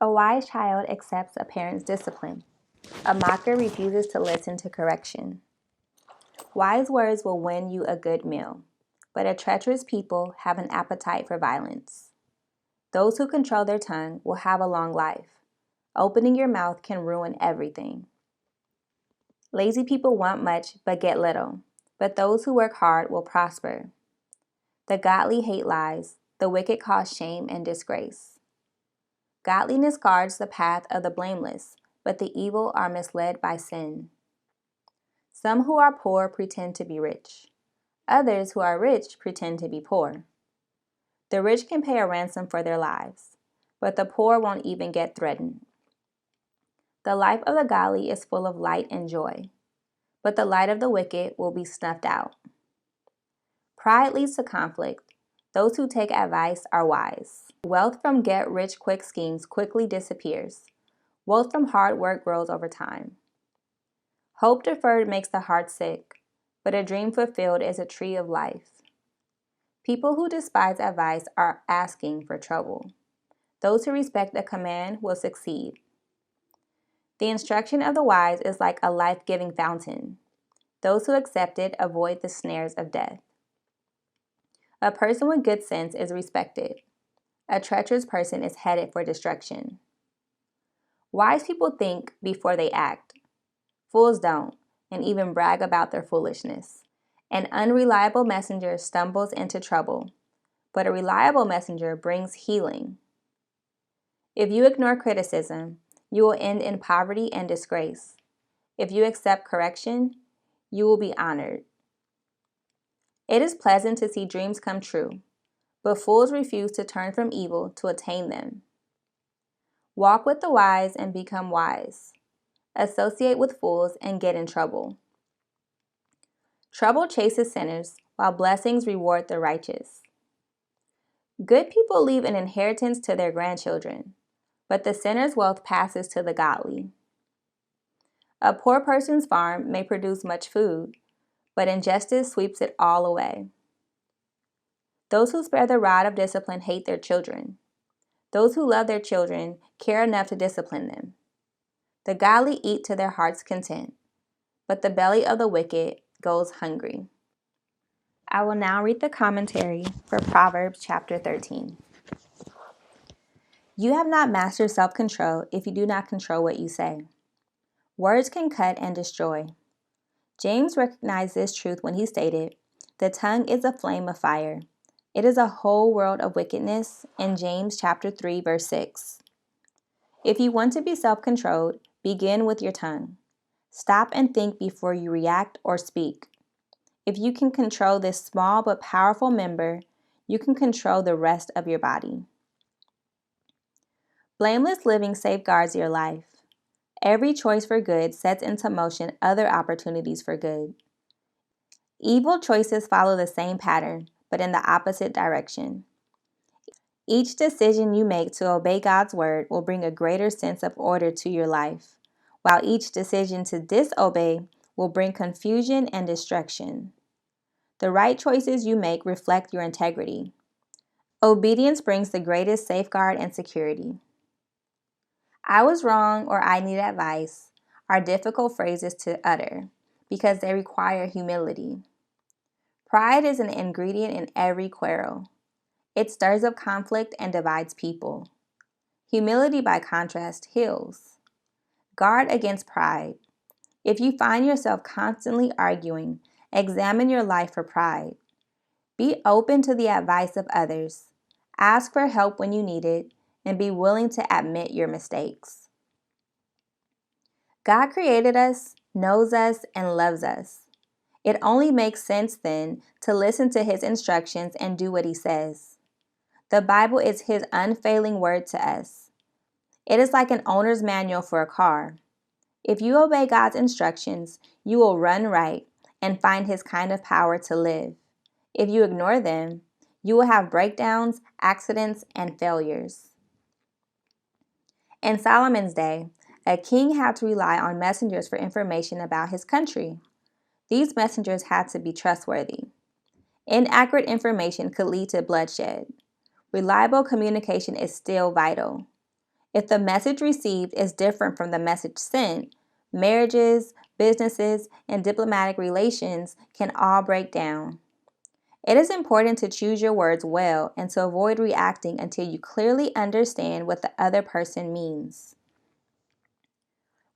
A wise child accepts a parent's discipline. A mocker refuses to listen to correction. Wise words will win you a good meal, but a treacherous people have an appetite for violence. Those who control their tongue will have a long life. Opening your mouth can ruin everything. Lazy people want much but get little, but those who work hard will prosper. The godly hate lies, the wicked cause shame and disgrace. Godliness guards the path of the blameless, but the evil are misled by sin. Some who are poor pretend to be rich. Others who are rich pretend to be poor. The rich can pay a ransom for their lives, but the poor won't even get threatened. The life of the godly is full of light and joy, but the light of the wicked will be snuffed out. Pride leads to conflict. Those who take advice are wise. Wealth from get-rich-quick schemes quickly disappears. Wealth from hard work grows over time. Hope deferred makes the heart sick, but a dream fulfilled is a tree of life. People who despise advice are asking for trouble. Those who respect a command will succeed. The instruction of the wise is like a life-giving fountain. Those who accept it avoid the snares of death. A person with good sense is respected. A treacherous person is headed for destruction. Wise people think before they act. Fools don't, and even brag about their foolishness. An unreliable messenger stumbles into trouble, but a reliable messenger brings healing. If you ignore criticism, you will end in poverty and disgrace. If you accept correction, you will be honored. It is pleasant to see dreams come true, but fools refuse to turn from evil to attain them. Walk with the wise and become wise. Associate with fools and get in trouble. Trouble chases sinners, while blessings reward the righteous. Good people leave an inheritance to their grandchildren, but the sinner's wealth passes to the godly. A poor person's farm may produce much food, but injustice sweeps it all away. Those who spare the rod of discipline hate their children. Those who love their children care enough to discipline them. The godly eat to their heart's content, but the belly of the wicked goes hungry. I will now read the commentary for Proverbs chapter 13. You have not mastered self-control if you do not control what you say. Words can cut and destroy. James recognized this truth when he stated, "The tongue is a flame of fire. It is a whole world of wickedness," in James chapter 3, verse 6. If you want to be self-controlled, begin with your tongue. Stop and think before you react or speak. If you can control this small but powerful member, you can control the rest of your body. Blameless living safeguards your life. Every choice for good sets into motion other opportunities for good. Evil choices follow the same pattern, but in the opposite direction. Each decision you make to obey God's word will bring a greater sense of order to your life, while each decision to disobey will bring confusion and destruction. The right choices you make reflect your integrity. Obedience brings the greatest safeguard and security. "I was wrong" or "I need advice" are difficult phrases to utter because they require humility. Pride is an ingredient in every quarrel. It stirs up conflict and divides people. Humility, by contrast, heals. Guard against pride. If you find yourself constantly arguing, examine your life for pride. Be open to the advice of others. Ask for help when you need it, and be willing to admit your mistakes. God created us, knows us, and loves us. It only makes sense then to listen to His instructions and do what He says. The Bible is His unfailing word to us. It is like an owner's manual for a car. If you obey God's instructions, you will run right and find His kind of power to live. If you ignore them, you will have breakdowns, accidents, and failures. In Solomon's day, a king had to rely on messengers for information about his country. These messengers had to be trustworthy. Inaccurate information could lead to bloodshed. Reliable communication is still vital. If the message received is different from the message sent, marriages, businesses, and diplomatic relations can all break down. It is important to choose your words well and to avoid reacting until you clearly understand what the other person means.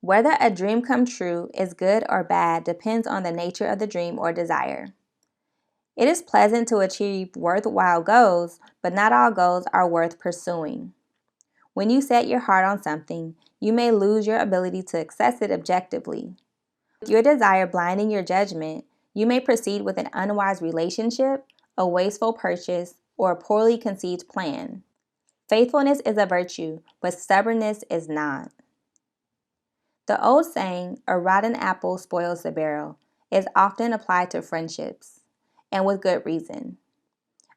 Whether a dream come true is good or bad depends on the nature of the dream or desire. It is pleasant to achieve worthwhile goals, but not all goals are worth pursuing. When you set your heart on something, you may lose your ability to assess it objectively. With your desire blinding your judgment, you may proceed with an unwise relationship, a wasteful purchase, or a poorly conceived plan. Faithfulness is a virtue, but stubbornness is not. The old saying, "a rotten apple spoils the barrel," is often applied to friendships, and with good reason.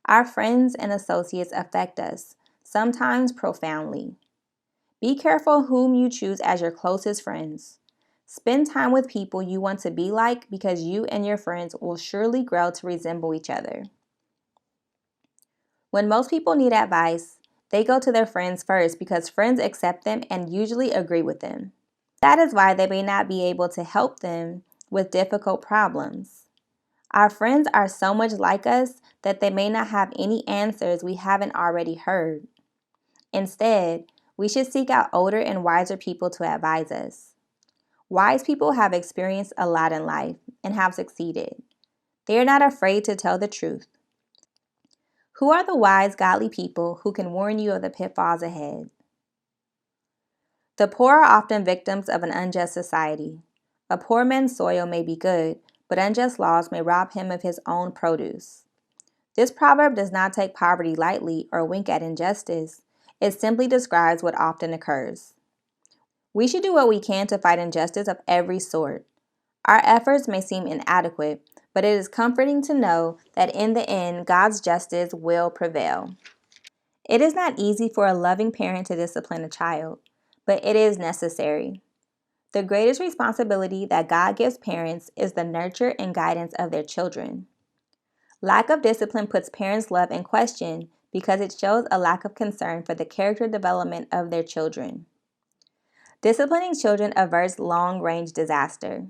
Our friends and associates affect us, sometimes profoundly. Be careful whom you choose as your closest friends. Spend time with people you want to be like because you and your friends will surely grow to resemble each other. When most people need advice, they go to their friends first because friends accept them and usually agree with them. That is why they may not be able to help them with difficult problems. Our friends are so much like us that they may not have any answers we haven't already heard. Instead, we should seek out older and wiser people to advise us. Wise people have experienced a lot in life and have succeeded. They are not afraid to tell the truth. Who are the wise, godly people who can warn you of the pitfalls ahead? The poor are often victims of an unjust society. A poor man's soil may be good, but unjust laws may rob him of his own produce. This proverb does not take poverty lightly or wink at injustice. It simply describes what often occurs. We should do what we can to fight injustice of every sort. Our efforts may seem inadequate, but it is comforting to know that in the end, God's justice will prevail. It is not easy for a loving parent to discipline a child, but it is necessary. The greatest responsibility that God gives parents is the nurture and guidance of their children. Lack of discipline puts parents' love in question because it shows a lack of concern for the character development of their children. Disciplining children averts long-range disaster.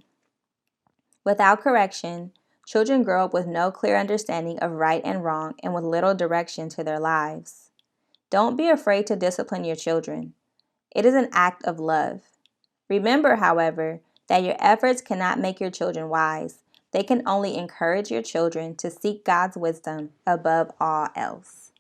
Without correction, children grow up with no clear understanding of right and wrong and with little direction to their lives. Don't be afraid to discipline your children. It is an act of love. Remember, however, that your efforts cannot make your children wise. They can only encourage your children to seek God's wisdom above all else.